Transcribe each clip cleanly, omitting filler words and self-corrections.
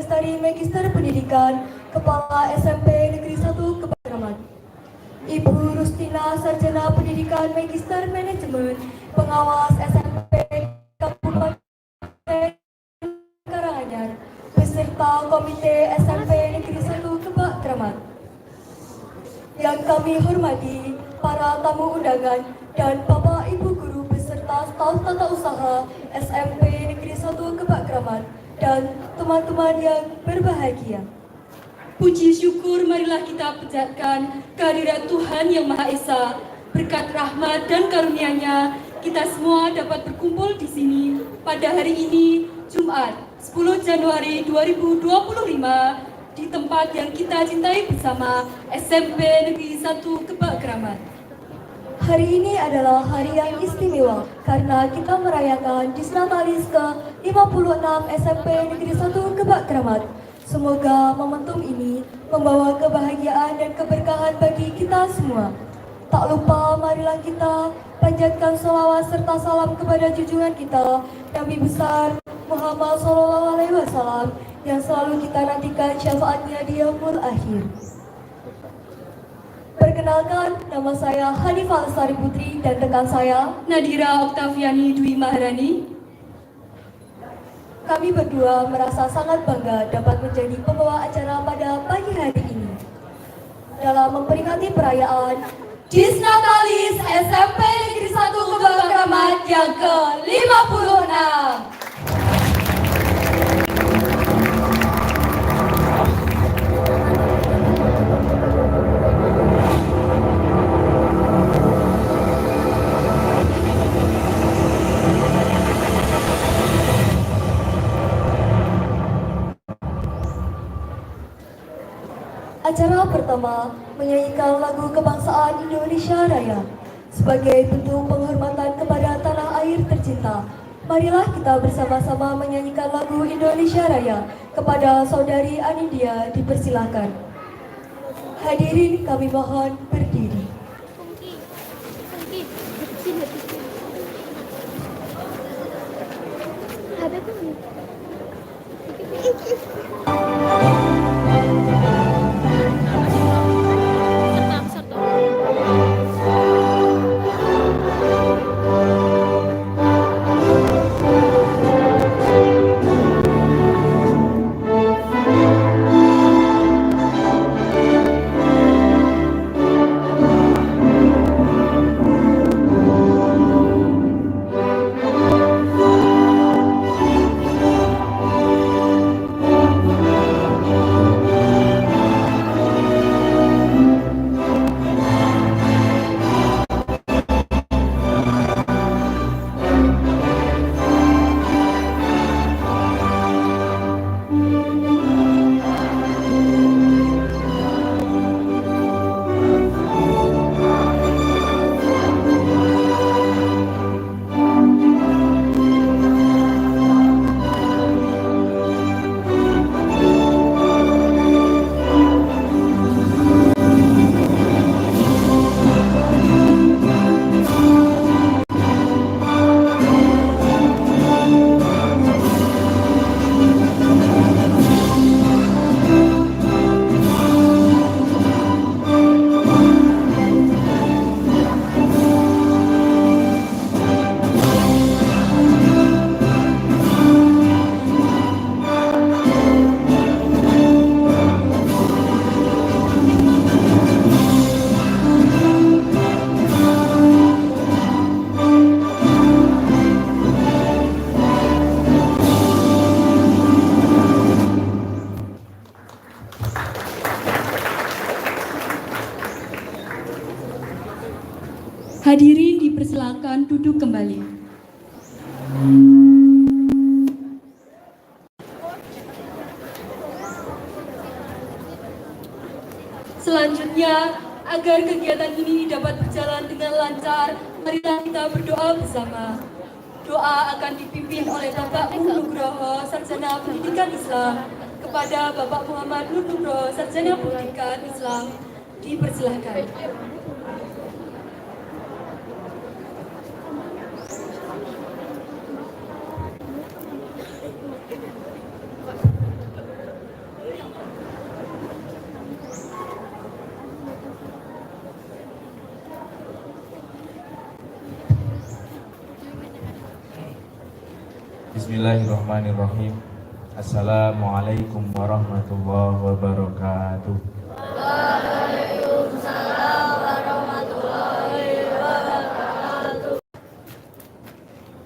Lestari Magister Pendidikan, Kepala SMP Negeri 1 Kebakraman. Ibu Rustina Sarjana Pendidikan Magister Manajemen, Pengawas SMP Kabupaten Karanganyar, beserta Komite SMP Negeri 1 Kebakraman. Yang kami hormati para tamu undangan dan Bapak Ibu Guru beserta staf tata usaha SMP Negeri 1 Kebakraman dan teman-teman yang berbahagia. Puji syukur marilah kita panjatkan kehadirat Tuhan Yang Maha Esa. Berkat rahmat dan karunia-Nya, kita semua dapat berkumpul di sini pada hari ini, Jumat 10 Januari 2025, di tempat yang kita cintai bersama, SMP Negeri 1 Kebakraman. Hari ini adalah hari yang istimewa karena kita merayakan Disnatalis ke-56 SMP Negeri 1 Kebakraman. Semoga momentum ini membawa kebahagiaan dan keberkahan bagi kita semua. Tak lupa marilah kita panjatkan sholawat serta salam kepada junjungan kita Nabi besar Muhammad SAW yang selalu kita nantikan syafaatnya di yaumul akhir. Perkenalkan, nama saya Hanifah Lestari Putri dan rekan saya Nadira Oktaviani Dwi Maharani. Kami berdua merasa sangat bangga dapat menjadi pembawa acara pada pagi hari ini. Dalam memperingati perayaan Disnatalis SMP Negeri 1 Kebakraman yang ke-56. Acara pertama menyanyikan lagu kebangsaan Indonesia Raya. Sebagai bentuk penghormatan kepada tanah air tercinta, marilah kita bersama-sama menyanyikan lagu Indonesia Raya. Kepada Saudari Anindya dipersilahkan. Hadirin kami mohon berdiri. Hadirin dipersilakan duduk kembali. Selanjutnya, agar kegiatan ini dapat berjalan dengan lancar, marilah kita berdoa bersama. Doa akan dipimpin oleh Bapak Nur Nugroho, Sarjana Pendidikan Islam, kepada Bapak Muhammad Nur Nugroho, Sarjana Pendidikan Islam. Dipersilakan. Bismillahirrahmanirrahim. Assalamualaikum warahmatullahi wabarakatuh.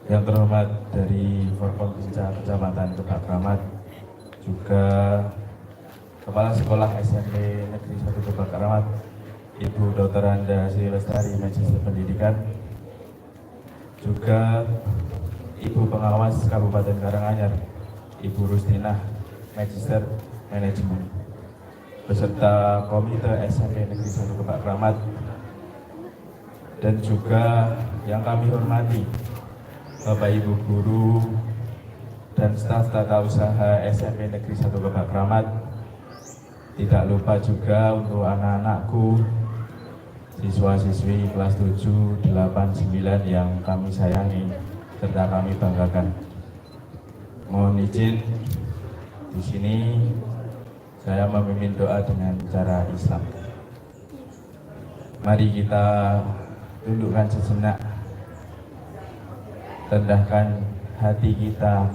Yang terhormat dari Forkompinsa Kecamatan Kebak Keramat, juga Kepala Sekolah SMP Negeri 1 Kebak Keramat, Ibu Dr. Anda Sri Lestari, Magister Pendidikan, juga Ibu Pengawas Kabupaten Karanganyar, Ibu Rustinah, Magister Manajemen, beserta Komite SMP Negeri 1 Kebak Keramat, dan juga yang kami hormati Bapak Ibu guru dan staf tata usaha SMP Negeri 1 Kebak Keramat. Tidak lupa juga untuk anak-anakku, siswa-siswi kelas 7, 8, 9 yang kami sayangi serta kami banggakan. Mohon izin di sini saya memimpin doa dengan cara Islam. Mari kita tundukkan sejenak, rendahkan hati kita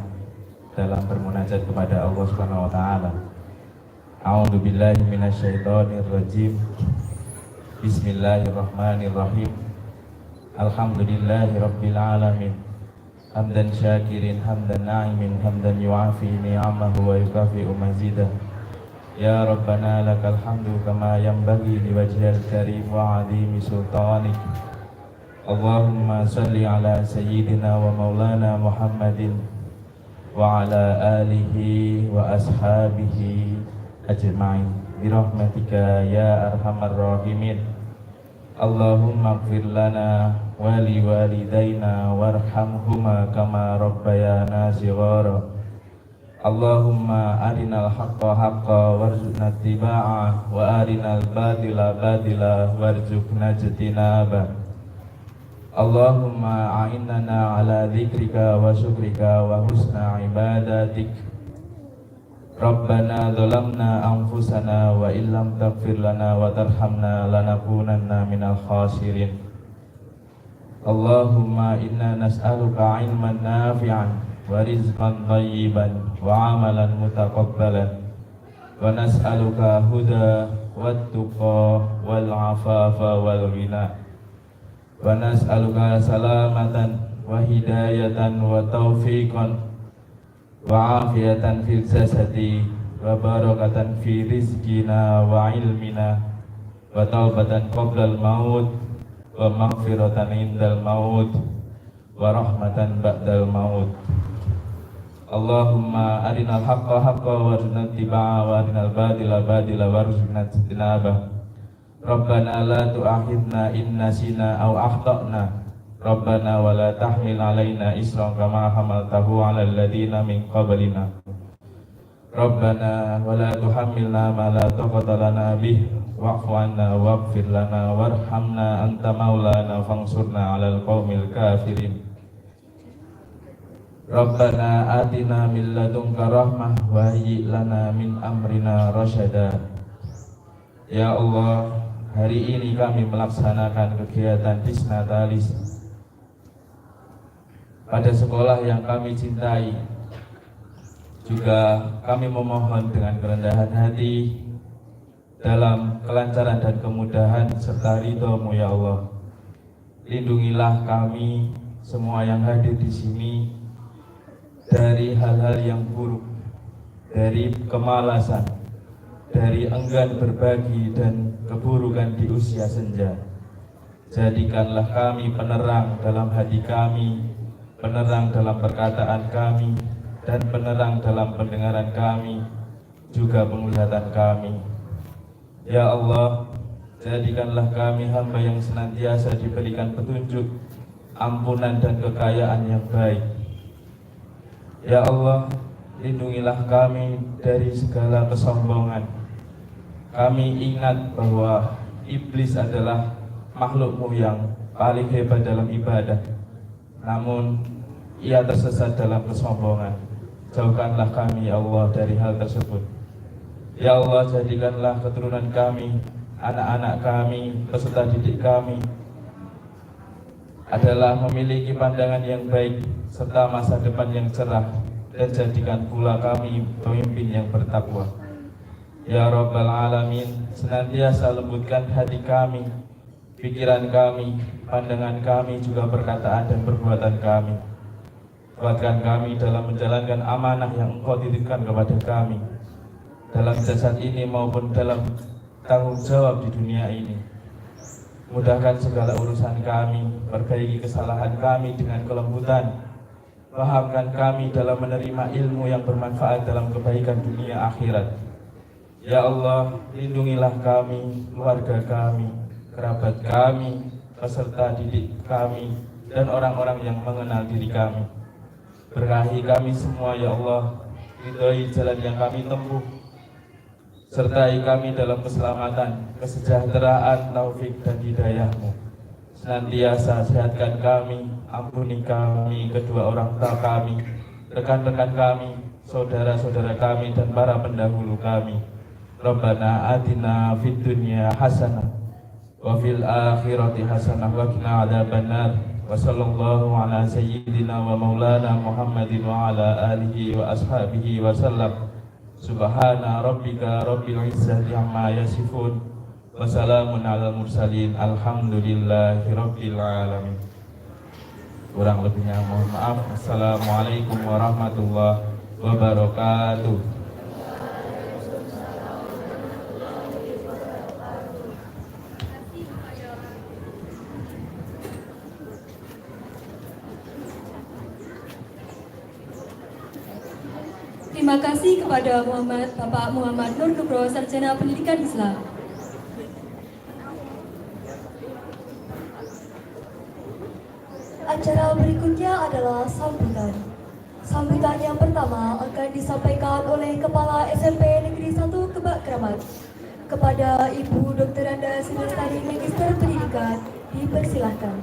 dalam bermunajat kepada Allah Subhanahu wa taala. A'udzubillahi minasyaitonirrajim. Bismillahirrahmanirrahim. Alhamdulillahirabbil alamin. Hamdan syakirin, hamdan na'imin, hamdan yu'afi ni'amahu wa yukafi'u mazidah. Ya Rabbana lakal hamdu kama yanbaghi liwajhil karim wa 'azimi sultanik. Allahumma salli ala sayyidina wa maulana Muhammadin wa ala alihi wa ashabihi ajma'in birahmatika ya arhamar rahimin. Allahumma ighfir lana wa li walidayna warhamhuma kama rabbayana shighara. Allahumma arinal haqqa haqqa warzuqna ittiba'ah wa arinal batila batila warzuqna ijtinabah. Allahumma a'innana ala dzikrika wa syukrika wa husna ibadatik. Rabbana zalamna anfusana wa illam taghfir lana wa tarhamna lanakunanna minal khasirin. Allahumma inna nas'aluka ilman nafi'an wa rizqan thayyiban wa amalan mutaqabbalan wa nas'aluka huda wat tuqa wal afafa wal ghina. Wa nas'aluka salamatan wa hidayatan wa taufiqan wa afiyatan fil jasadi wa barakatan fi rizqina wa ilmina wa taubatan qoblal maut wa maghfiratan indal maut wa rahmatan ba'dal maut. Allahumma arinal haqqa haqqa warzuqna ittiba'a wa arinal batila batila warzuqna ijtinabah. Rabbana la tu'akhidna in nasina aw akhtana. Rabbana wa la tahmil alaina isran kama hamaltahu 'alal ladzina min qablina. Rabbana wa la tuhammilna ma la taqata lana bih wa'fu 'anna waghfir lana warhamna anta maulana fansurna 'alal qaumil kafirin. Rabbana atina min ladunka rahmah wa hayyi lana min amrina rasyada. Ya Allah, hari ini kami melaksanakan kegiatan Disnatalis pada sekolah yang kami cintai. Juga kami memohon dengan kerendahan hati dalam kelancaran dan kemudahan serta ridho-Mu ya Allah. Lindungilah kami semua yang hadir di sini dari hal-hal yang buruk, dari kemalasan, dari enggan berbagi dan keburukan di usia senja. Jadikanlah kami penerang dalam hati kami, penerang dalam perkataan kami, dan penerang dalam pendengaran kami, juga penglihatan kami. Ya Allah, jadikanlah kami hamba yang senantiasa diberikan petunjuk, ampunan dan kekayaan yang baik. Ya Allah, lindungilah kami dari segala kesombongan. Kami ingat bahwa iblis adalah makhluk-Mu yang paling hebat dalam ibadah, namun ia tersesat dalam kesombongan. Jauhkanlah kami ya Allah dari hal tersebut. Ya Allah, jadikanlah keturunan kami, anak-anak kami, peserta didik kami adalah memiliki pandangan yang baik serta masa depan yang cerah. dan jadikan pula kami pemimpin yang bertakwa. Ya Rabbal Alamin, senantiasa lembutkan hati kami, pikiran kami, pandangan kami, juga perkataan dan perbuatan kami. Kuatkan kami dalam menjalankan amanah yang Engkau titipkan kepada kami, dalam jasad ini maupun dalam tanggung jawab di dunia ini. Mudahkan segala urusan kami, perbaiki kesalahan kami dengan kelembutan. Pahamkan kami dalam menerima ilmu yang bermanfaat dalam kebaikan dunia akhirat. Ya Allah, lindungilah kami, keluarga kami, kerabat kami, peserta didik kami, dan orang-orang yang mengenal diri kami. Berkahi kami semua ya Allah, ridhoi jalan yang kami tempuh, sertai kami dalam keselamatan, kesejahteraan, taufik dan hidayah-Mu. Senantiasa sehatkan kami, ampuni kami, kedua orang tua kami, rekan-rekan kami, saudara-saudara kami, dan para pendahulu kami. Rabbana atina fid dunya hasanah wa fil akhirati hasanah wa qina adzabannar. Wa sallallahu ala sayyidina wa maulana Muhammadin wa ala alihi wa ashabihi wa sallam. Subhana rabbika rabbil izzati amma yasifun wa salamun alal mursalin, alhamdulillahi rabbil alamin. Kurang lebihnya mohon maaf. Assalamualaikum warahmatullahi wabarakatuh. Terima kasih kepada Bapak Muhammad Nur Nugroho, Sarjana Pendidikan Islam. Acara berikutnya adalah sambutan. Sambutan yang pertama akan disampaikan oleh Kepala SMP Negeri 1 Kebak Keramat. Kepada Ibu Dr. Anda Sinestari Magister Pendidikan, dipersilahkan.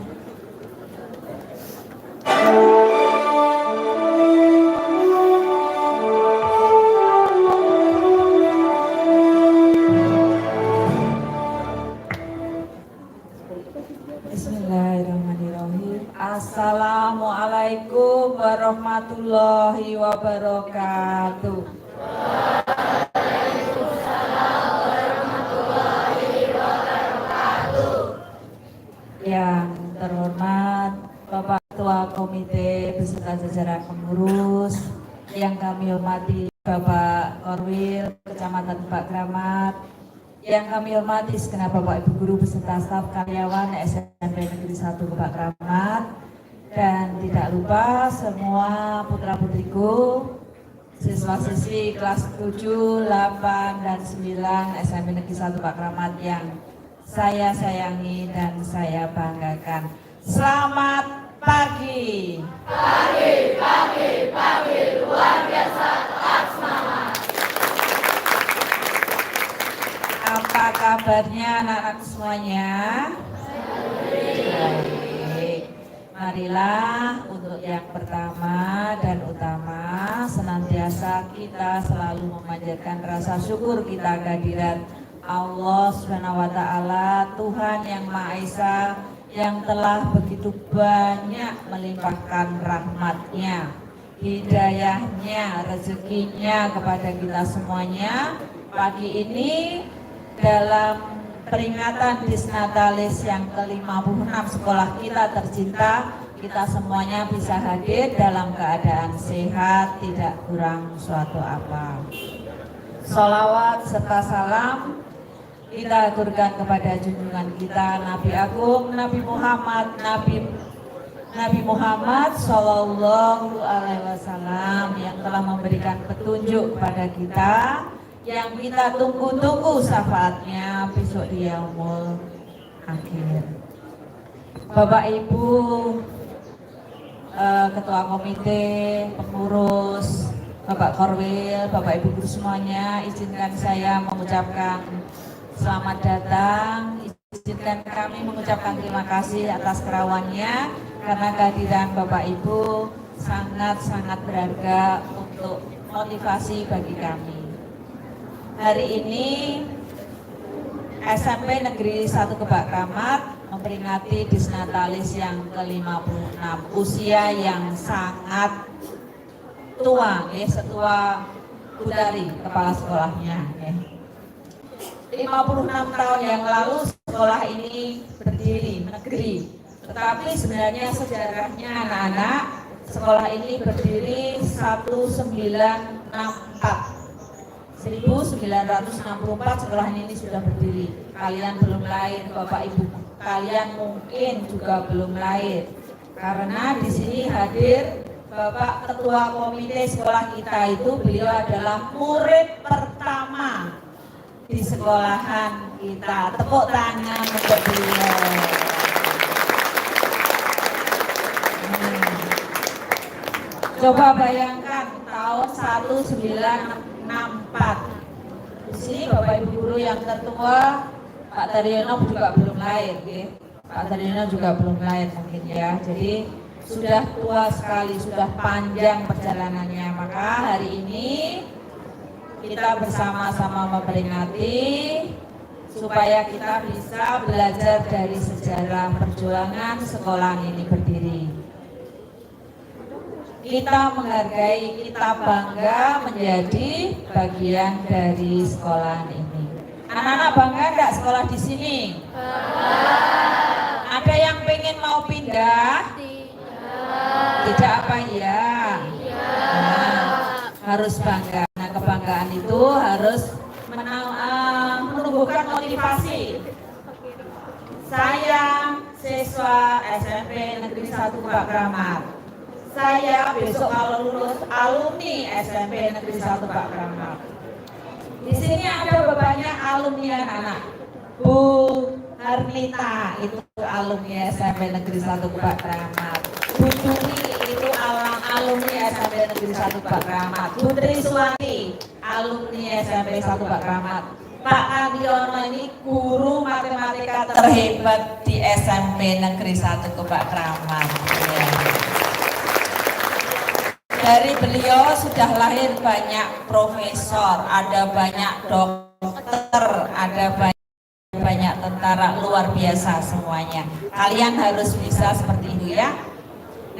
Bismillahirrahmanirrahim. Assalamualaikum warahmatullahi wabarakatuh. Yang terhormat Bapak Ketua Komite beserta jajaran pengurus, yang kami hormati Bapak Korwil Kecamatan Kebak Keramat, yang kami hormati segenap Bapak Ibu Guru beserta staf karyawan SMP Negeri 1 Kebak Keramat, dan tidak lupa semua putra-putriku, siswa-siswi kelas 7, 8, dan 9 SMP Negeri 1 Kebak Keramat yang saya sayangi dan saya banggakan. Selamat pagi. Pagi, luar biasa, tetap semangat. Apa kabarnya anak-anak semuanya? Baik. Marilah untuk yang pertama dan utama, senantiasa kita selalu memanjatkan rasa syukur kita kehadirat Allah Subhanahu wa Ta'ala, Tuhan yang Maha Esa, yang telah begitu banyak melimpahkan rahmat-Nya, hidayahnya, rezekinya kepada kita semuanya. Pagi ini dalam peringatan Disnatalis yang ke-56 sekolah kita tercinta, kita semuanya bisa hadir dalam keadaan sehat, tidak kurang suatu apa. Sholawat serta salam kita aturkan kepada junjungan kita Nabi Agung, Nabi Muhammad Sallallahu Alaihi Wasallam, yang telah memberikan petunjuk kepada kita, yang kita tunggu-tunggu syafaatnya besok di yaumul akhir. Bapak Ibu Ketua Komite, pengurus, Bapak Korwil, Bapak Ibu Guru semuanya, izinkan saya mengucapkan selamat datang. Izinkan kami mengucapkan terima kasih atas kerawannya, karena kehadiran Bapak Ibu sangat-sangat berharga untuk motivasi bagi kami. Hari ini SMP Negeri 1 Kebak Keramat memperingati Disnatalis yang ke-56, usia yang sangat tua, setua Budari kepala sekolahnya. 56 tahun yang lalu sekolah ini berdiri negeri, tetapi sebenarnya sejarahnya anak-anak sekolah ini berdiri 1964 sekolah ini sudah berdiri. Kalian belum lahir, Bapak Ibu kalian mungkin juga belum lahir, karena di sini hadir Bapak Ketua Komite sekolah kita itu, beliau adalah murid pertama di sekolahan kita. Tepuk tangan untuk beliau. Coba bayangkan tahun 1964. Di sini Bapak Ibu guru yang tertua, Pak Taryono juga belum lahir, Pak Taryono juga belum lahir mungkin ya. Jadi sudah tua sekali, sudah panjang perjalanannya. Maka hari ini kita bersama-sama memperingati supaya kita bisa belajar dari sejarah perjuangan sekolah ini berdiri. Kita menghargai, kita bangga menjadi bagian dari sekolah ini. Anak-anak bangga enggak sekolah di sini? Ada yang pengen mau pindah? Tidak apa ya? Harus bangga. Nah, kebanggaan itu harus menumbuhkan motivasi. Saya siswa SMP Negeri 1 Kebak Kramat. Saya besok kalau lulus alumni SMP Negeri 1 Kebak Kramat. Di sini ada banyak alumni anak-anak. Bu Harnita itu alumni SMP Negeri 1 Kebak Kramat. Bu Tuni itu alumni SMP Negeri 1 Kebak Kramat. Bu Triswati alumni SMP 1 Kebak Kramat. Pak Adiono ini guru matematika terhebat di SMP Negeri 1 Kebak Kramat. Ya. Dari beliau sudah lahir banyak profesor, ada banyak dokter, ada banyak tentara, luar biasa semuanya. Kalian harus bisa seperti itu ya.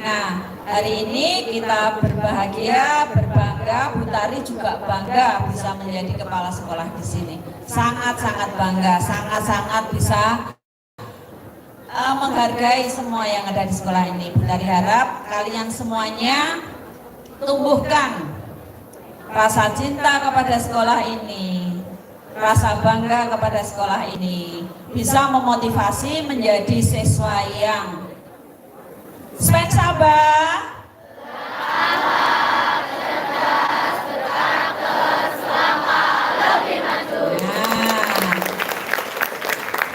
Nah, hari ini kita berbahagia, berbangga, Bu Tari juga bangga bisa menjadi kepala sekolah di sini. Sangat-sangat bangga, sangat-sangat bisa menghargai semua yang ada di sekolah ini. Bu Tari harap kalian semuanya tumbuhkan rasa cinta kepada sekolah ini, rasa bangga kepada sekolah ini, bisa memotivasi menjadi siswa yang sabar,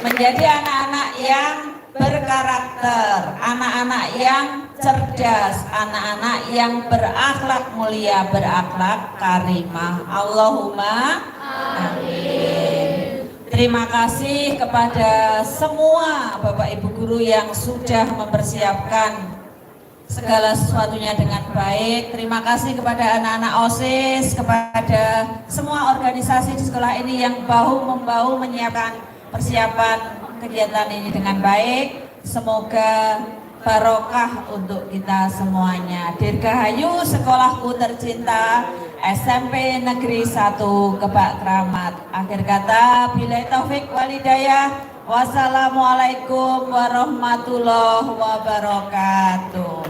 menjadi anak-anak yang berkarakter, anak-anak yang cerdas, anak-anak yang berakhlak mulia, berakhlak karimah. Allahumma amin. Terima kasih kepada semua Bapak Ibu guru yang sudah mempersiapkan segala sesuatunya dengan baik. Terima kasih kepada anak-anak OSIS, kepada semua organisasi di sekolah ini yang bahu-membahu menyiapkan persiapan kegiatan ini dengan baik. Semoga barokah untuk kita semuanya. Dirgahayu sekolahku tercinta SMP Negeri 1 Kebak Kramat. Akhir kata, billahi taufik walhidayah. Wassalamualaikum warahmatullahi wabarakatuh.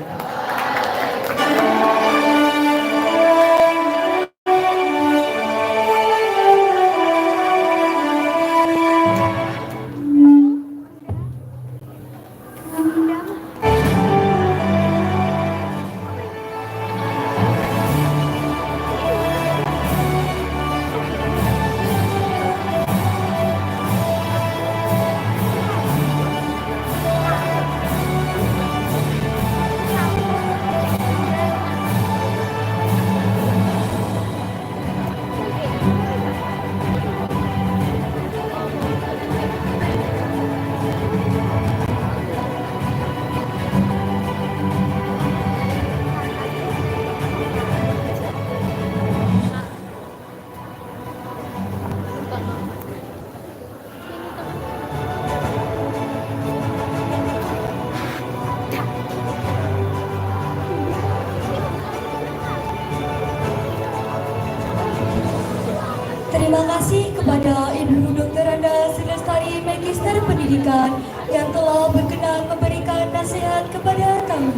Terima kasih kepada Ibu Dr. Anda Lestari Magister Pendidikan yang telah berkenan memberikan nasihat kepada kami.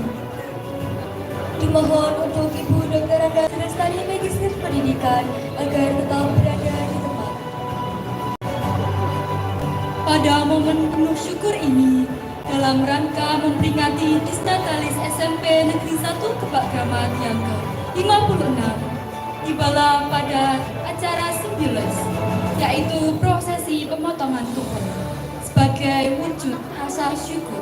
Dimohon untuk Ibu Dr. Anda Lestari Magister Pendidikan agar tetap berada di tempat. Pada momen penuh syukur ini, dalam rangka memperingati Disnatalis SMP Negeri 1 Kebak Kramat yang ke-56, tibalah pada acara simbolis, yaitu prosesi pemotongan tumpeng, sebagai wujud rasa syukur.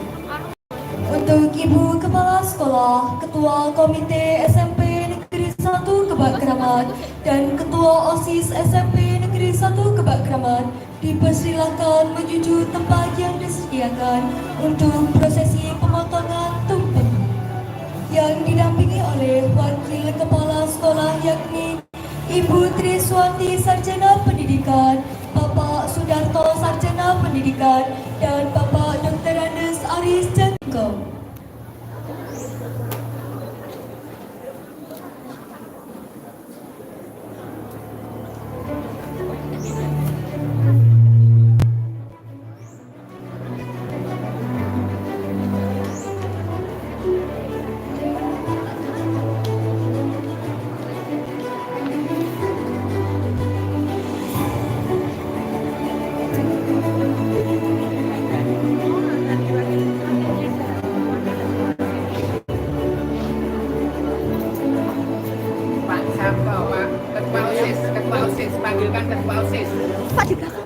Untuk Ibu Kepala Sekolah, Ketua Komite SMP Negeri 1 Kebak Kramat, dan Ketua OSIS SMP Negeri 1 Kebak Kramat dipersilakan menuju tempat yang disediakan untuk prosesi pemotongan tumpeng yang didampingi oleh Wakil Kepala Sekolah yakni Ibu Triswanti Sarjana Pendidikan, Bapak Sudarto Sarjana Pendidikan, dan Bapak Dr. Andes Aris Jangkau. Pak siapa Pak? Ketua OSIS, panggilkan ketua OSIS. Pak di belakang.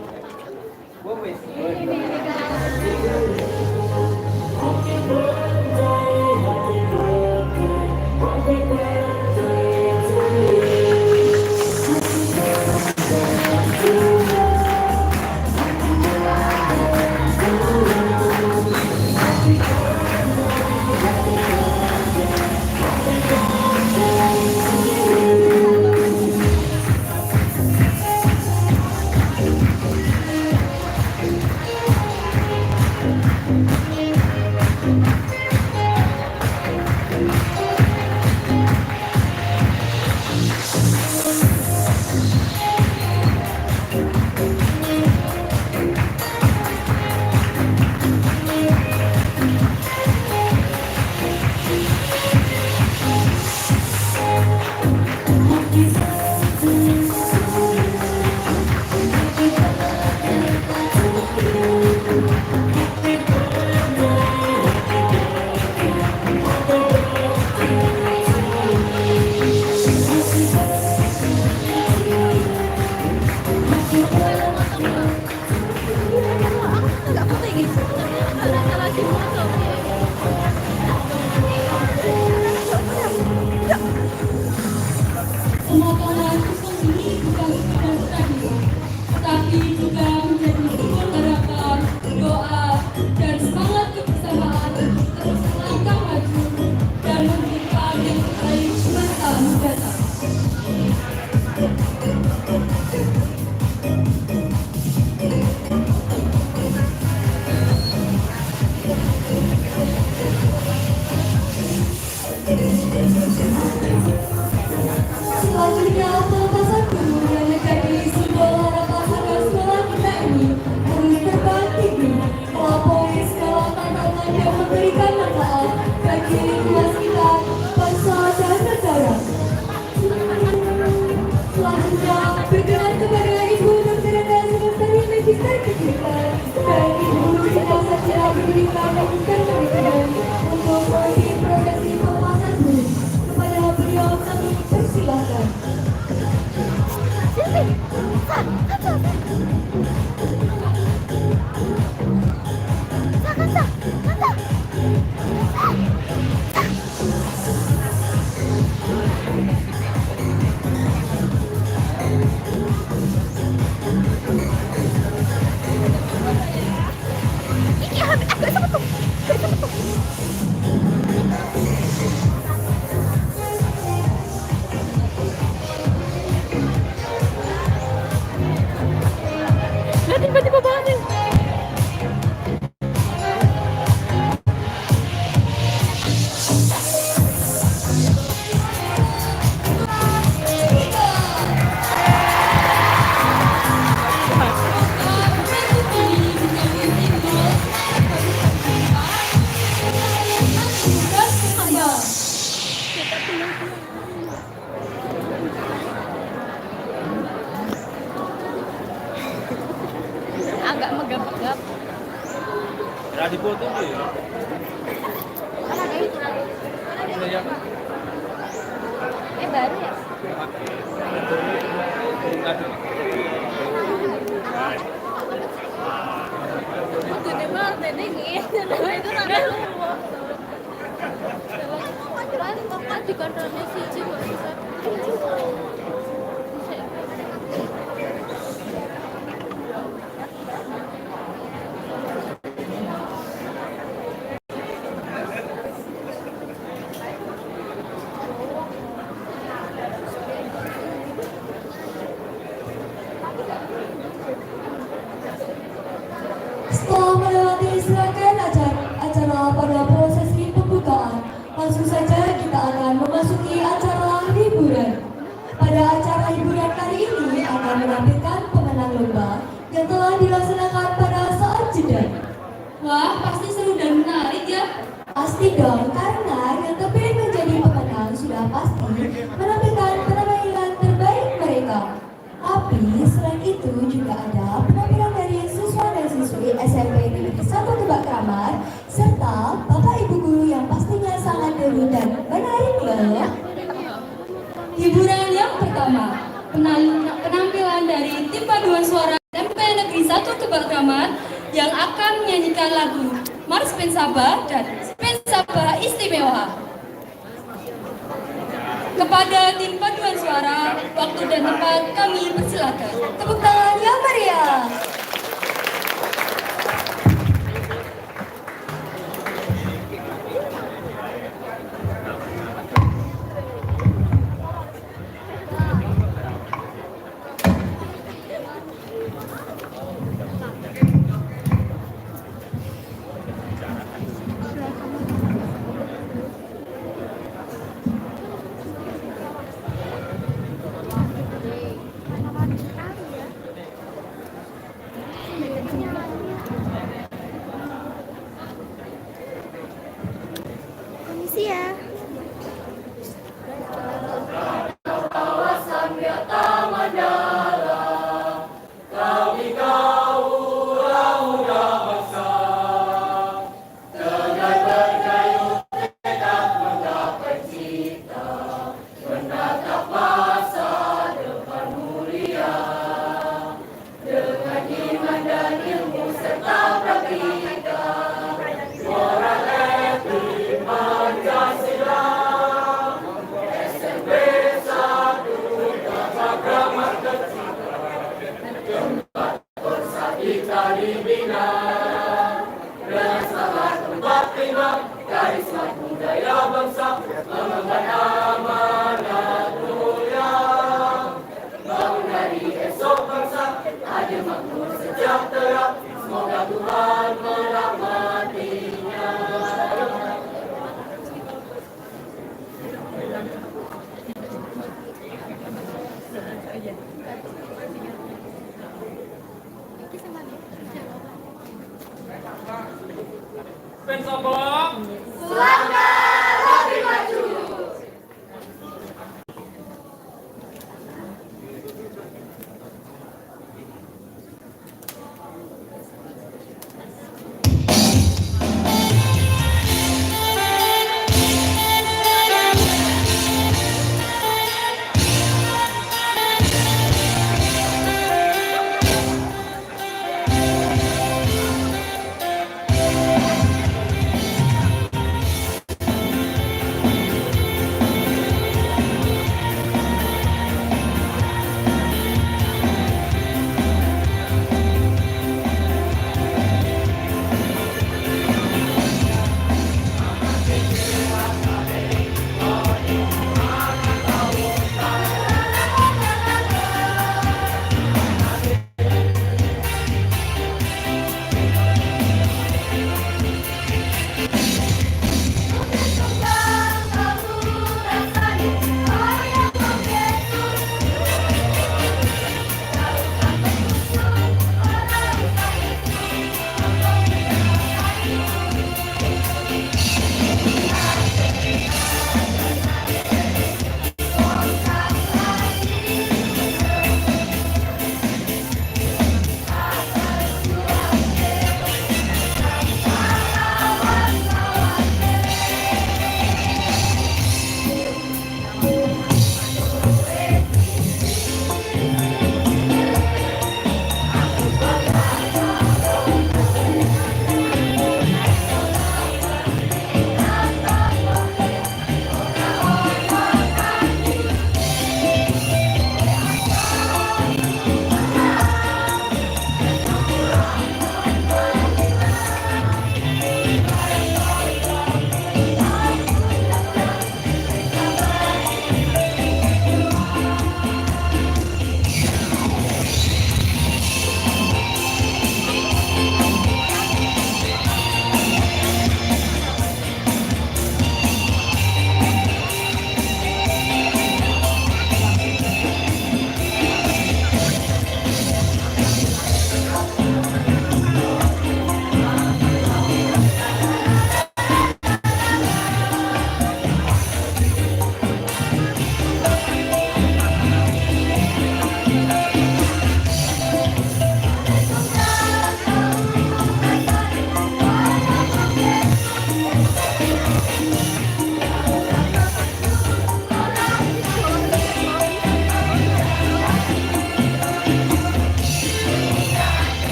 agak megap-megap. Dipoto tuh ya. Baru ya? Aku nih mah nenengin, itu nada lumpuh. Kan kakak di kantornya si Cik nggak bisa. Setelah melewati serangkaian acara pada prosesi pembukaan, langsung saja kita akan memasuki acara hiburan. Pada acara hiburan kali ini akan menampilkan pemenang lomba yang telah dilaksanakan pada saat jeda. Wah, pasti seru dan menarik ya. Pasti dong, karena yang terpilih menjadi pemenang sudah pasti menampilkan penampilan terbaik mereka. Tapi selain itu juga ada penampilan dari siswa dan siswi SMP Negeri 1 Kebak Kramat serta bapak ibu guru yang pastinya sangat seru dan menarik loh. Hiburan yang pertama, penampilan dari tim paduan suara SMP Negeri 1 Kebak Kramat yang akan menyanyikan lagu Mars Pensaba dan Pensaba Istimewa. Kepada tim paduan suara, waktu dan tempat kami persilakan. Tepuk tangan yang meriah. Komisi ya.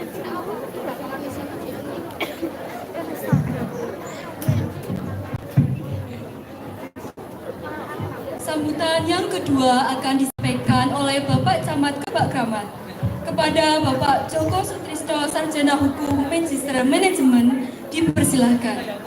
Sambutan yang kedua akan disampaikan oleh Bapak Camat Kebak Kramat. Kepada Bapak Joko Sutrisno, Sarjana Hukum Magister Manajemen, dipersilahkan.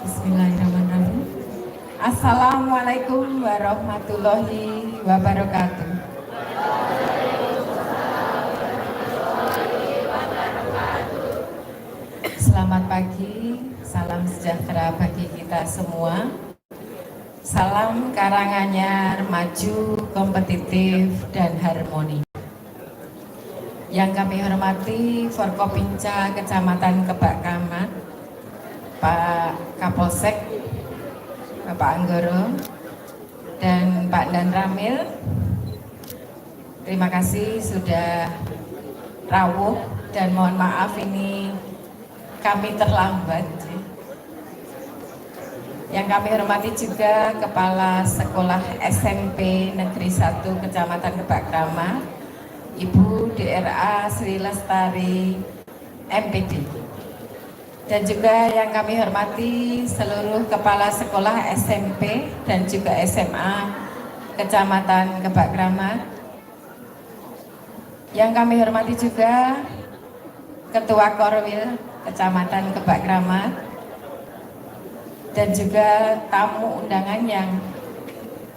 Bismillahirrahmanirrahim. Assalamualaikum warahmatullahi wabarakatuh. Selamat pagi, salam sejahtera bagi kita semua. Salam Karanganyar maju, kompetitif, dan harmoni. Yang kami hormati Forkopimda Kecamatan Kebak Kramat, Pak Kapolsek, Bapak Anggoro, dan Pak Dan Ramil. Terima kasih sudah rawuh dan mohon maaf ini kami terlambat. Yang kami hormati juga Kepala Sekolah SMP Negeri 1 Kecamatan Kebak Kramat, Ibu DRA Sri Lestari MPD. Dan juga yang kami hormati seluruh kepala sekolah SMP dan juga SMA Kecamatan Kebak Kramat. Yang kami hormati juga Ketua Korwil Kecamatan Kebak Kramat dan juga tamu undangan yang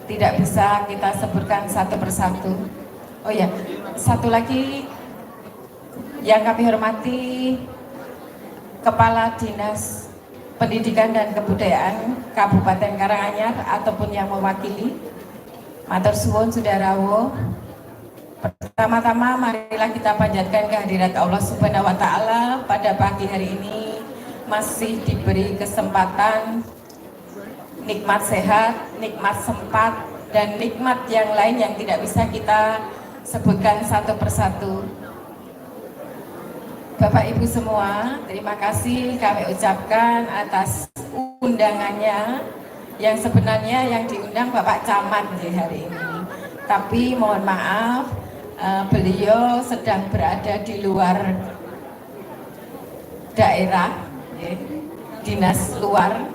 tidak bisa kita sebutkan satu persatu. Oh ya, satu lagi yang kami hormati Kepala Dinas Pendidikan dan Kebudayaan Kabupaten Karanganyar ataupun yang mewakili. Matur suwun sudah rawuh. Pertama-tama marilah kita panjatkan kehadirat Allah Subhanahu wa taala pada pagi hari ini masih diberi kesempatan nikmat sehat, nikmat sempat, dan nikmat yang lain yang tidak bisa kita sebutkan satu persatu. Bapak Ibu semua, terima kasih kami ucapkan atas undangannya yang sebenarnya yang diundang Bapak Camat di hari ini. Tapi mohon maaf, beliau sedang berada di luar daerah, dinas luar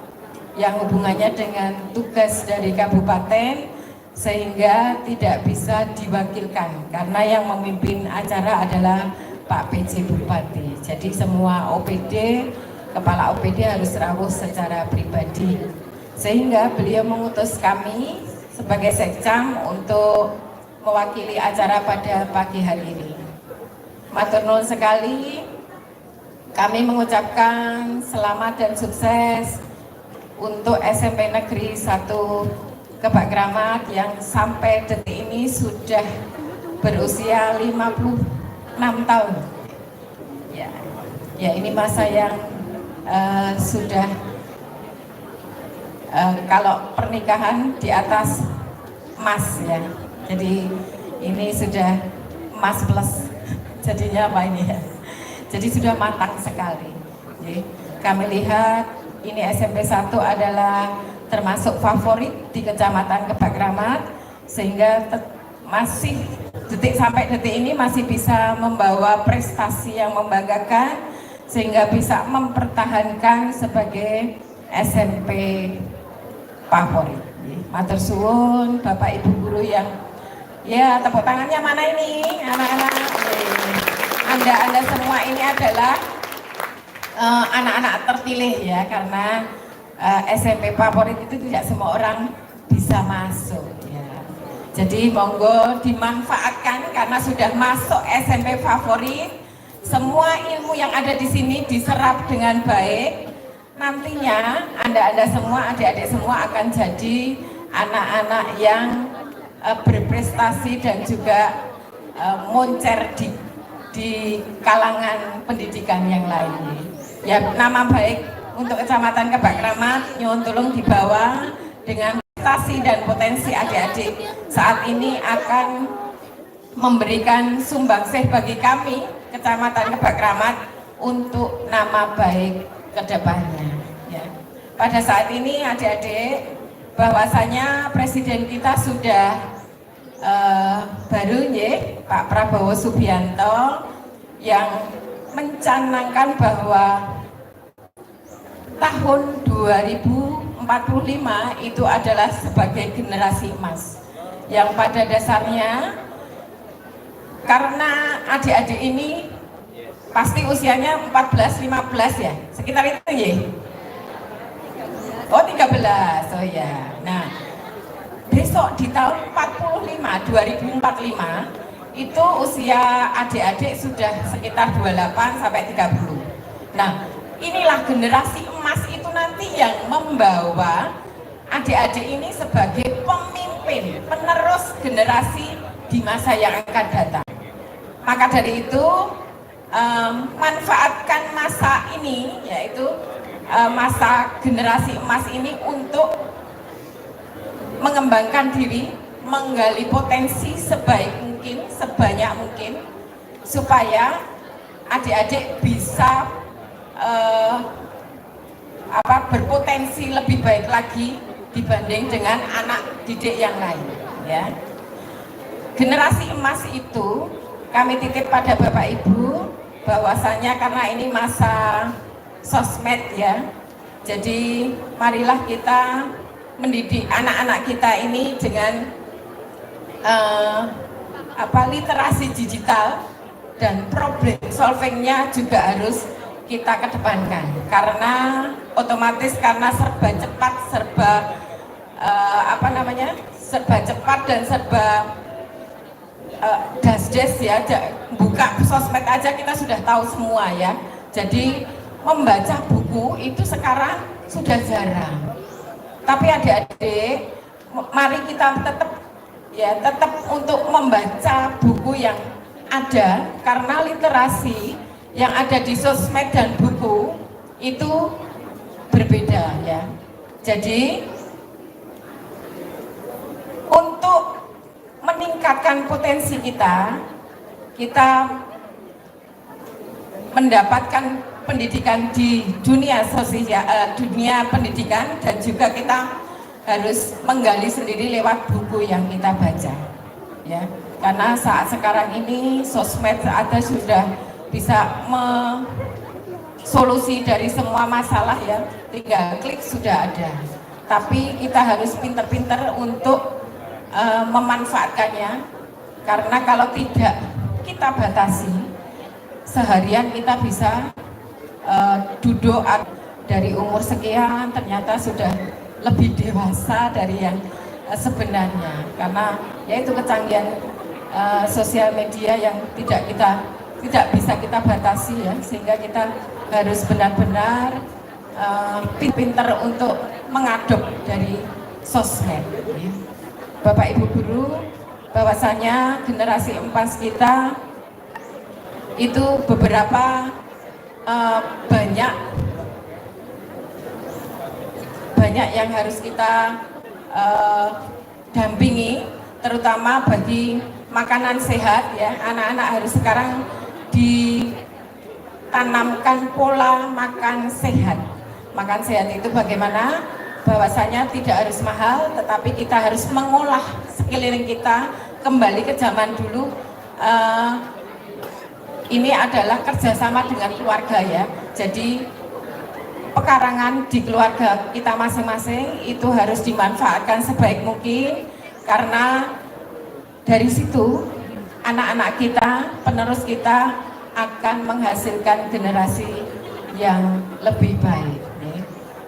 yang hubungannya dengan tugas dari kabupaten sehingga tidak bisa diwakilkan karena yang memimpin acara adalah Pak PJ Bupati. Jadi semua OPD, kepala OPD harus rawuh secara pribadi. Sehingga beliau mengutus kami sebagai sekcam untuk mewakili acara pada pagi hari ini. Matur nuwun sekali, kami mengucapkan selamat dan sukses untuk SMP Negeri 1 Kebak Kramat yang sampai detik ini sudah berusia 56 tahun. Ya ini masa yang sudah kalau pernikahan di atas emas ya. Jadi ini sudah emas plus. Jadinya apa ini ya? Jadi sudah matang sekali. Jadi, kami lihat ini SMP 1 adalah termasuk favorit di Kecamatan Kebak Kramat sehingga masih detik sampai detik ini masih bisa membawa prestasi yang membanggakan sehingga bisa mempertahankan sebagai SMP favorit. Matur suwun Bapak Ibu guru yang ya tepuk tangannya mana ini anak-anak. Anda semua ini adalah anak-anak terpilih ya karena SMP favorit itu tidak semua orang bisa masuk ya. Jadi monggo dimanfaatkan karena sudah masuk SMP favorit, semua ilmu yang ada di sini diserap dengan baik. Nantinya Anda semua, adik-adik semua akan jadi anak-anak yang berprestasi dan juga moncer di kalangan pendidikan yang lain. Ya nama baik untuk Kecamatan Kebak Kramat nyuwun tulung dibawa dengan prestasi dan potensi adik-adik saat ini akan memberikan sumbangsih bagi kami Kecamatan Kebak Kramat untuk nama baik ke depannya. Ya. Pada saat ini adik-adik, bahwasanya Presiden kita sudah baru ya, Pak Prabowo Subianto, yang mencanangkan bahwa tahun 2045 itu adalah sebagai generasi emas, yang pada dasarnya karena adik-adik ini pasti usianya 14-15 ya, sekitar itu ya. Oh 13, oh ya. Nah, besok di tahun 2045 itu usia adik-adik sudah sekitar 28 sampai 30. Nah, inilah generasi emas itu nanti yang membawa adik-adik ini sebagai pemimpin, penerus generasi di masa yang akan datang. Maka dari itu, manfaatkan masa ini, yaitu masa generasi emas ini untuk mengembangkan diri, menggali potensi sebaik mungkin, sebanyak mungkin, supaya adik-adik bisa berpotensi lebih baik lagi dibanding dengan anak didik yang lain. Ya. Generasi emas itu kami titip pada Bapak Ibu, bahwasanya karena ini masa sosmed ya, jadi marilah kita mendidik anak-anak kita ini dengan literasi digital, dan problem solvingnya juga harus kita kedepankan, karena otomatis karena serba cepat, serba serba cepat dan serba das-des ya, buka sosmed aja kita sudah tahu semua ya. Jadi membaca buku itu sekarang sudah jarang. Tapi adik-adik, mari kita tetap untuk membaca buku yang ada, karena literasi yang ada di sosmed dan buku itu berbeda ya. Jadi untuk meningkatkan potensi kita mendapatkan pendidikan di dunia sosial, dunia pendidikan, dan juga kita harus menggali sendiri lewat buku yang kita baca ya. Karena saat sekarang ini sosmed ada, sudah bisa solusi dari semua masalah ya, tinggal klik sudah ada. Tapi kita harus pinter-pinter untuk memanfaatkannya, karena kalau tidak kita batasi, seharian kita bisa duduk dari umur sekian ternyata sudah lebih dewasa dari yang sebenarnya, karena yaitu kecanggihan sosial media yang tidak bisa kita batasi ya, sehingga kita harus benar-benar pinter untuk mengadop dari sosmed ya. Bapak Ibu Guru, bahwasanya generasi emas kita itu beberapa banyak yang harus kita dampingi, terutama bagi makanan sehat ya. Anak-anak harus sekarang ditanamkan pola makan sehat. Makan sehat itu bagaimana? Bahwasanya tidak harus mahal, tetapi kita harus mengolah sekeliling kita kembali ke zaman dulu. Ini adalah kerjasama dengan keluarga ya. Jadi pekarangan di keluarga kita masing-masing itu harus dimanfaatkan sebaik mungkin, karena dari situ anak-anak kita, penerus kita akan menghasilkan generasi yang lebih baik.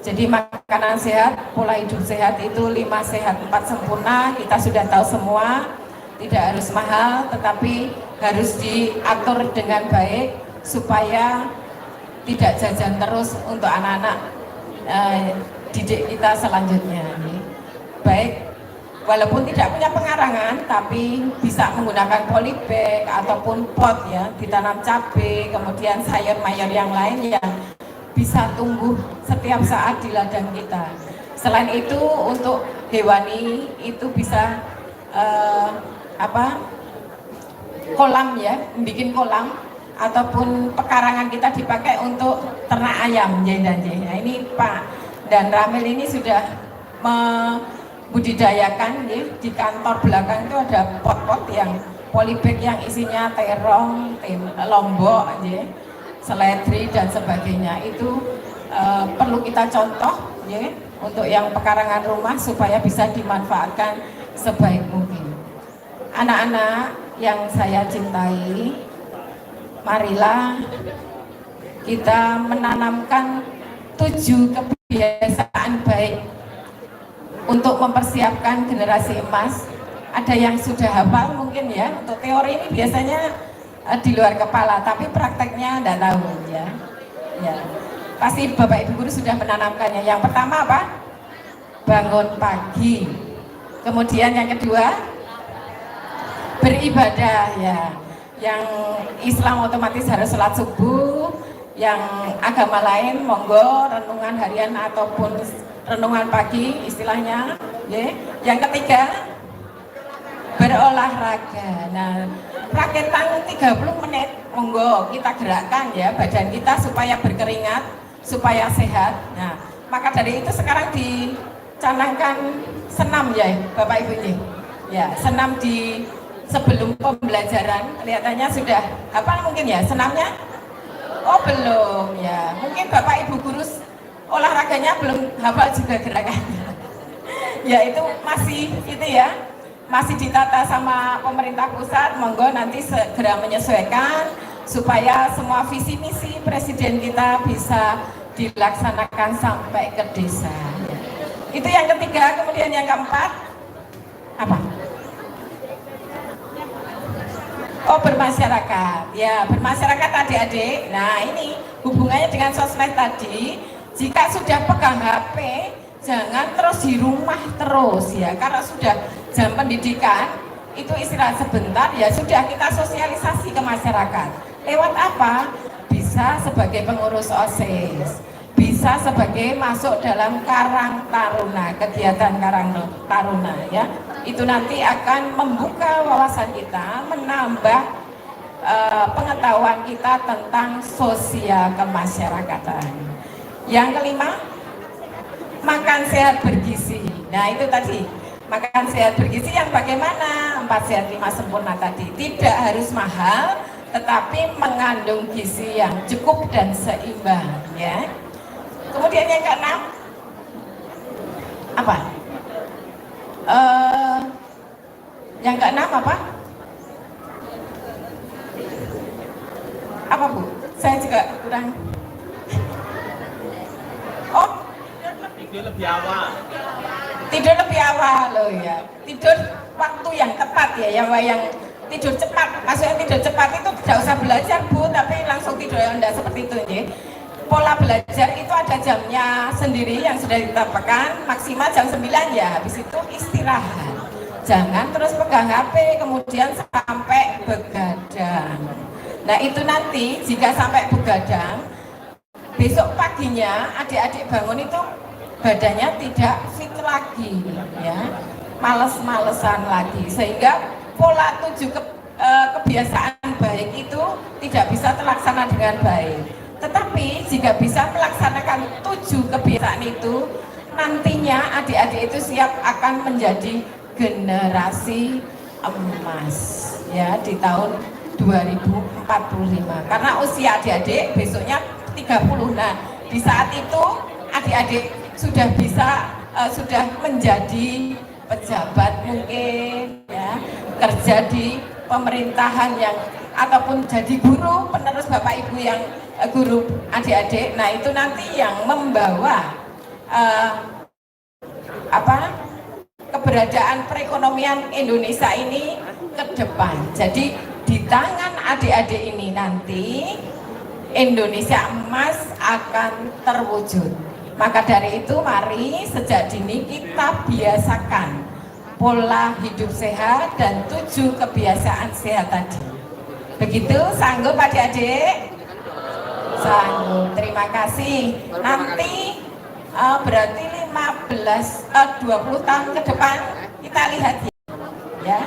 Jadi makanan sehat, pola hidup sehat itu 5 sehat 4 sempurna, kita sudah tahu semua. Tidak harus mahal, tetapi harus diatur dengan baik supaya tidak jajan terus untuk anak-anak didik kita selanjutnya. Baik, walaupun tidak punya pengarangan, tapi bisa menggunakan polybag ataupun pot ya, ditanam cabai, kemudian sayur mayur yang lain yang bisa tumbuh setiap saat di ladang kita, Selain itu untuk hewani itu bisa kolam ya, bikin kolam ataupun pekarangan kita dipakai untuk ternak ayam Nah ini Pak dan Ramil ini sudah membudidayakan ya, di kantor belakang itu ada pot-pot yang polybag yang isinya terong, lombok, ya, seledri dan sebagainya. Itu perlu kita contoh ya, untuk yang pekarangan rumah supaya bisa dimanfaatkan sebaik mungkin. Anak-anak yang saya cintai, marilah kita menanamkan 7 kebiasaan baik untuk mempersiapkan generasi emas. Ada yang sudah hafal mungkin ya, untuk teori ini biasanya di luar kepala, tapi prakteknya tidak tahu ya. Ya. Pasti Bapak Ibu Guru sudah menanamkannya. Yang pertama apa? Bangun pagi. Kemudian yang kedua, beribadah ya. Yang Islam otomatis harus sholat subuh, yang agama lain monggo renungan harian ataupun renungan pagi istilahnya ya. Yang ketiga, berolahraga. Nah, raketan 30 menit monggo kita gerakkan ya badan kita supaya berkeringat, supaya sehat. Nah, maka dari itu sekarang dicanangkan senam ya Bapak Ibu ini. Ya, senam di sebelum pembelajaran. Kelihatannya sudah hafal mungkin ya senamnya? Oh, belum ya. Mungkin Bapak Ibu guru olahraganya belum hafal juga gerakannya. Ya, itu masih itu ya. Masih ditata sama pemerintah pusat, monggo nanti segera menyesuaikan supaya semua visi misi presiden kita bisa dilaksanakan sampai ke desa. Itu yang ketiga. Kemudian yang keempat apa? Oh, bermasyarakat. Ya, bermasyarakat adik-adik. Nah, ini hubungannya dengan sosmed tadi. Jika sudah pegang HP, jangan terus di rumah terus ya, karena sudah jam pendidikan itu istirahat sebentar ya sudah, kita sosialisasi ke masyarakat. Lewat apa? Bisa sebagai pengurus OSIS, bisa sebagai masuk dalam Karang Taruna, kegiatan Karang Taruna ya. Itu nanti akan membuka wawasan kita, menambah pengetahuan kita tentang sosial kemasyarakatan. Yang kelima, makan sehat bergizi. Nah, itu tadi makan sehat bergizi yang bagaimana? 4 sehat 5 sempurna tadi. Tidak harus mahal, tetapi mengandung gizi yang cukup dan seimbang ya. Kemudian yang keenam apa? Yang keenam apa? Apa Bu? Saya juga kurang. Oh, tidur lebih awal loh ya. Tidur waktu yang tepat ya, yang tidur cepat. Maksudnya tidur cepat itu tidak usah belajar Bu, tapi langsung tidur yang enggak seperti itu ya. Pola belajar itu ada jamnya sendiri yang sudah ditetapkan, maksimal jam 9 ya. Habis itu istirahat. Jangan terus pegang HP kemudian sampai begadang. Nah, itu nanti jika sampai begadang, besok paginya adik-adik bangun itu badannya tidak fit lagi ya, males-malesan lagi, sehingga pola 7 kebiasaan baik itu tidak bisa terlaksana dengan baik. Tetapi jika bisa melaksanakan 7 kebiasaan itu, nantinya adik-adik itu siap akan menjadi generasi emas ya di tahun 2045, karena usia adik-adik besoknya 30. Nah, di saat itu adik-adik sudah bisa sudah menjadi pejabat mungkin ya, kerja di pemerintahan yang ataupun jadi guru penerus Bapak Ibu yang guru adik-adik. Nah, itu nanti yang membawa keberadaan perekonomian Indonesia ini ke depan. Jadi di tangan adik-adik ini nanti Indonesia emas akan terwujud. Maka dari itu mari sejak dini kita biasakan pola hidup sehat dan 7 kebiasaan sehat tadi. Begitu, sanggup adik-adik? Sanggup, terima kasih. Nanti berarti 20 tahun ke depan kita lihat ya.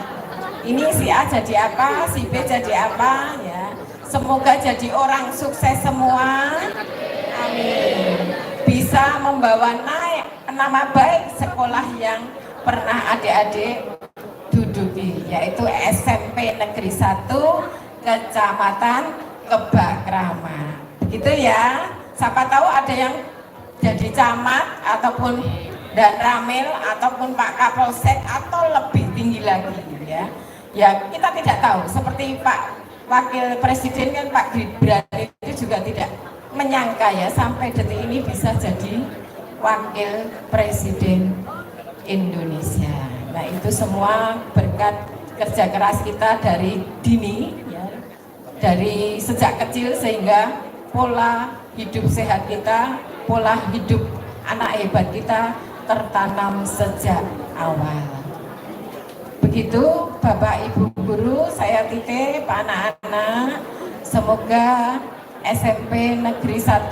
Ini si A jadi apa, si B jadi apa ya. Semoga jadi orang sukses semua. Amin. Bisa membawa naik nama baik sekolah yang pernah adik-adik duduki, yaitu SMP Negeri 1 Kecamatan Kebak Kramat. Begitu ya. Siapa tahu ada yang jadi camat ataupun dan ramil ataupun Pak Kapolsek atau lebih tinggi lagi ya. Ya kita tidak tahu. Seperti Pak Wakil Presiden kan Pak Gibran itu juga tidak menyangka ya sampai detik ini bisa jadi Wakil Presiden Indonesia. Nah itu semua berkat kerja keras kita dari dini ya, dari sejak kecil sehingga pola hidup sehat kita, pola hidup anak hebat kita tertanam sejak awal. Begitu Bapak Ibu Guru, saya titip anak-anak, semoga SMP Negeri 1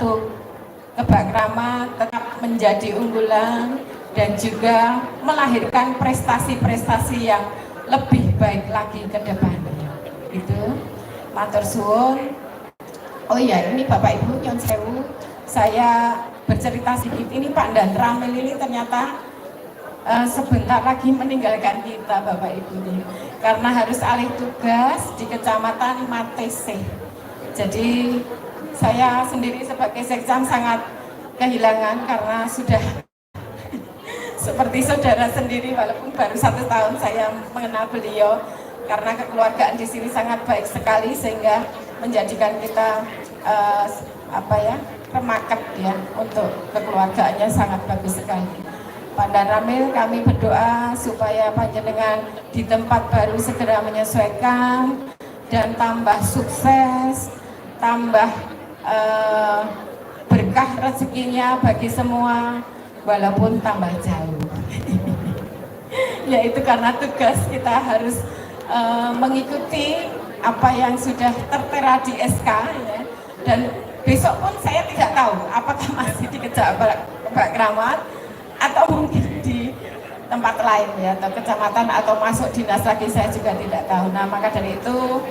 Kebak Kramat tetap menjadi unggulan dan juga melahirkan prestasi-prestasi yang lebih baik lagi ke depannya. Itu matur suwun. Oh iya, ini Bapak Ibu nyun sewu, saya bercerita sedikit. Ini Pak Dan Ramil ini ternyata sebentar lagi meninggalkan kita Bapak Ibu ini, karena harus alih tugas di Kecamatan Matese. Jadi saya sendiri sebagai sekcam sangat kehilangan karena sudah seperti saudara sendiri, walaupun baru 1 tahun saya mengenal beliau, karena kekeluargaan di sini sangat baik sekali sehingga menjadikan kita remaket ya, untuk kekeluargaannya sangat bagus sekali. Pak Dan Ramil, kami berdoa supaya panjenengan di tempat baru segera menyesuaikan dan tambah sukses, tambah berkah rezekinya bagi semua, walaupun tambah jauh. Yaitu karena tugas kita harus mengikuti apa yang sudah tertera di SK ya. Dan besok pun saya tidak tahu apakah masih di Kebak Kramat atau mungkin di tempat lain ya, atau kecamatan atau masuk dinas lagi, saya juga tidak tahu. Nah maka dari itu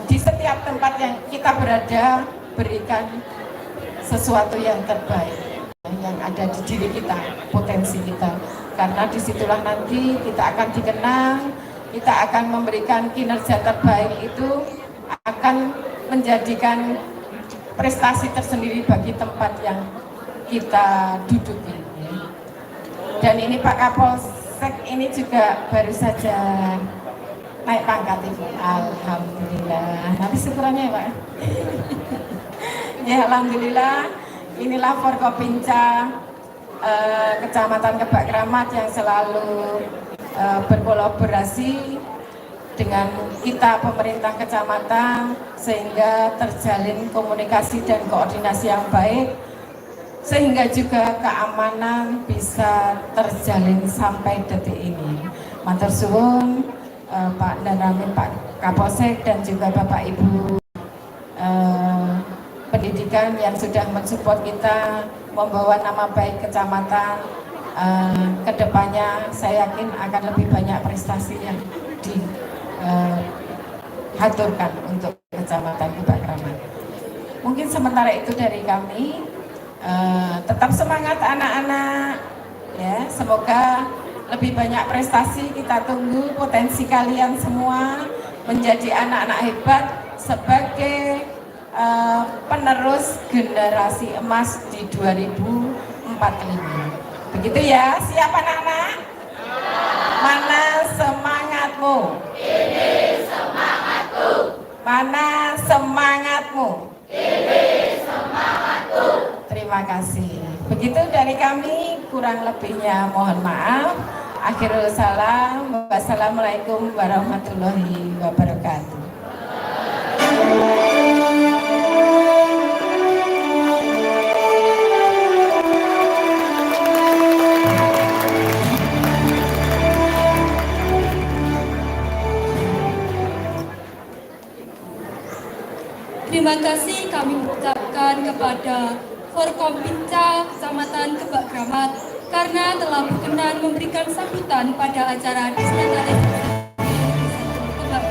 di setiap tempat yang kita berada, berikan sesuatu yang terbaik yang ada di diri kita, potensi kita, karena disitulah nanti kita akan dikenang, kita akan memberikan kinerja terbaik, itu akan menjadikan prestasi tersendiri bagi tempat yang kita duduki. Dan ini Pak Kapolsek ini juga baru saja naik pangkat Ibu. Alhamdulillah. Nanti syukurannya ya Pak. Ya alhamdulillah. Inilah Forkopimda Kecamatan Kebak Kramat yang selalu berkolaborasi dengan kita pemerintah kecamatan sehingga terjalin komunikasi dan koordinasi yang baik, sehingga juga keamanan bisa terjalin sampai detik ini. Matur suwun Pak Dan Ramil, Pak Kapolsek dan juga Bapak Ibu pendidikan yang sudah mensupport kita membawa nama baik kecamatan. Kedepannya saya yakin akan lebih banyak prestasi yang dihaturkan untuk Kecamatan Kebak Kramat. Mungkin sementara itu dari kami. Tetap semangat anak-anak ya, semoga lebih banyak prestasi. Kita tunggu potensi kalian semua menjadi anak-anak hebat sebagai penerus generasi emas di 2045. Begitu ya, siap anak-anak? Mana semangatmu? Ini semangatku. Mana semangatmu? Ini semangatku. Terima kasih. Begitu dari kami, kurang lebihnya mohon maaf. Akhirul salam. Wassalamualaikum warahmatullahi wabarakatuh. Terima kasih kami ucapkan kepada Forkopimda Kecamatan Kebak Kramat karena telah berkenan memberikan sambutan pada acara Disnatalis Kebak.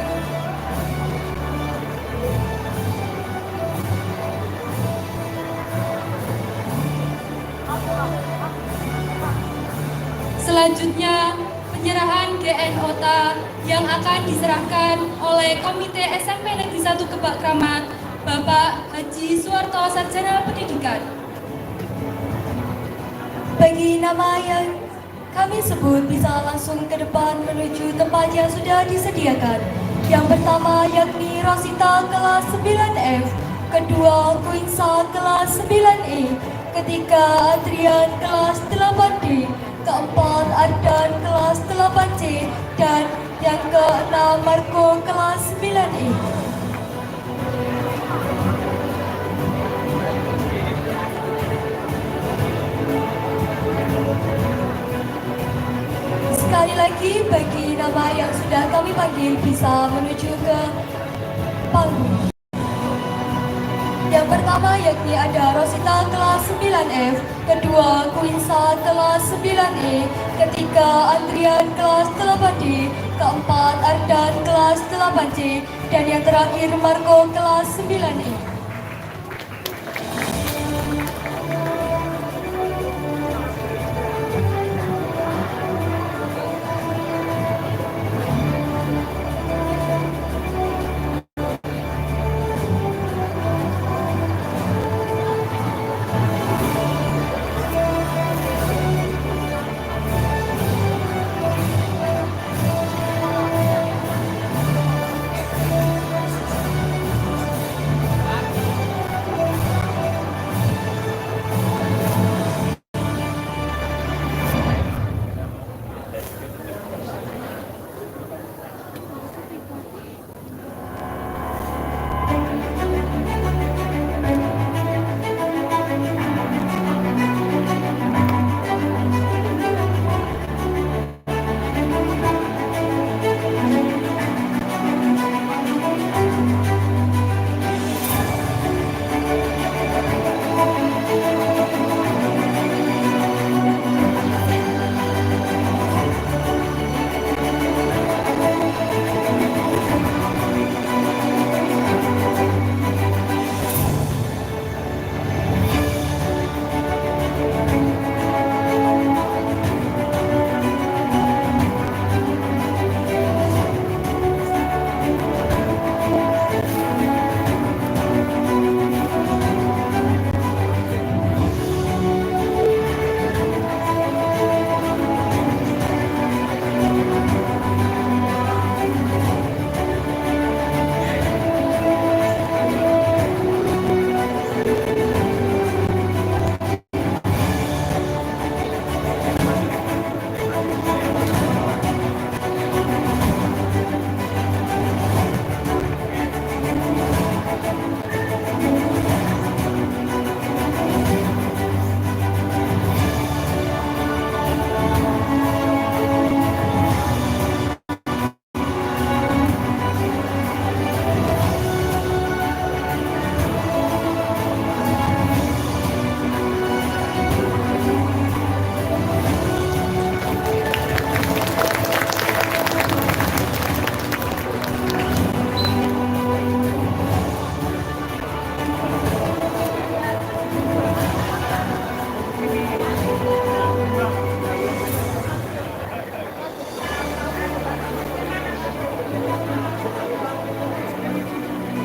Selanjutnya, penyerahan GN OTA yang akan diserahkan oleh Komite SMP Negeri 1 Kebak Kramat, Bapak Haji Suwarto Sarjana Pendidikan. Bagi nama yang kami sebut bisa langsung ke depan menuju tempat yang sudah disediakan. Yang pertama yakni Rosita kelas 9F, kedua Quinsa kelas 9E, ketiga Adrian kelas 8D, keempat Ardan kelas 8C, dan yang keenam Marco kelas 9E. Sekali lagi bagi nama yang sudah kami panggil bisa menuju ke panggung. Yang pertama yakni ada Rosita kelas 9F, kedua Quinsa kelas 9E, ketiga Adrian kelas 8D, keempat Ardan kelas 8C, dan yang terakhir Marco kelas 9E.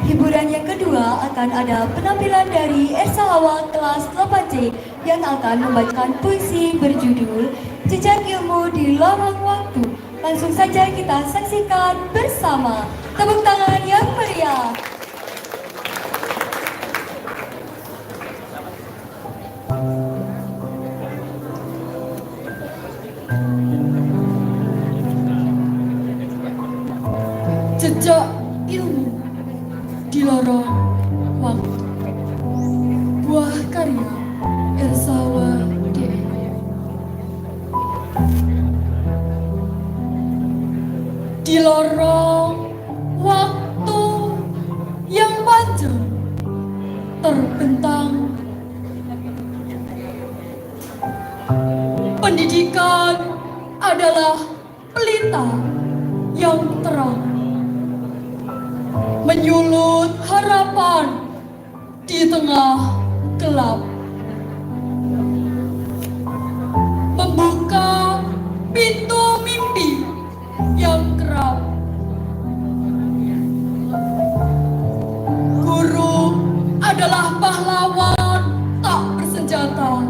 Hiburan yang kedua akan ada penampilan dari Ersa Awal kelas 8C yang akan membacakan puisi berjudul Jejak Ilmu di Lorong Waktu. Langsung saja kita saksikan bersama. Tepuk tangan yang meriah. Jejak ilmu di lorong waktu. Buah karya Ersawa DM. Di lorong waktu yang panjang terbentang adalah pelita yang terang, menyulut harapan di tengah gelap, membuka pintu mimpi yang kerap. Guru adalah pahlawan tak bersenjata,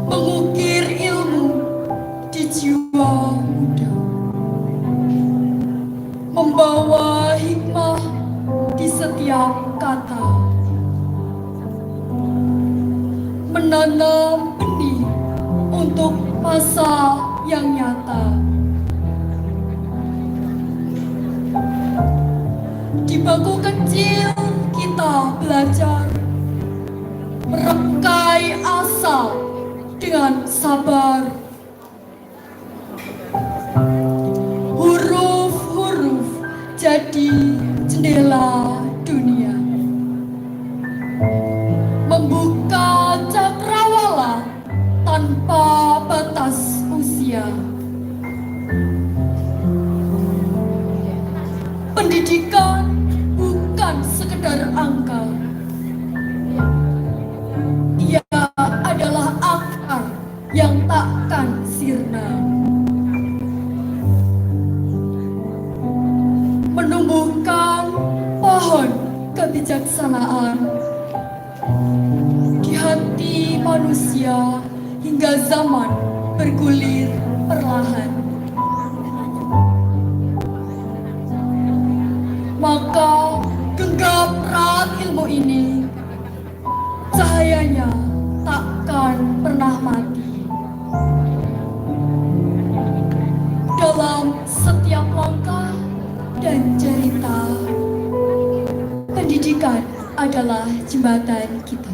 mengukir ilmu di jiwa muda, membawa hikmah di setiap kata, menanam benih untuk masa yang nyata. Di bangku kecil kita belajar merangkai asa dengan sabar. Huruf-huruf jadi jendela dunia, membuka cakrawala tanpa batas usia. Pendidikan bukan sekedar angka, ia adalah akar yang takkan sirna, menumbuhkan pohon kebijaksanaan di hati manusia hingga zaman bergulir perlahan. Maka genggam erat ilmu ini, cahayanya takkan pernah mati. Dalam setiap langkah dan cerita, pendidikan adalah jembatan kita.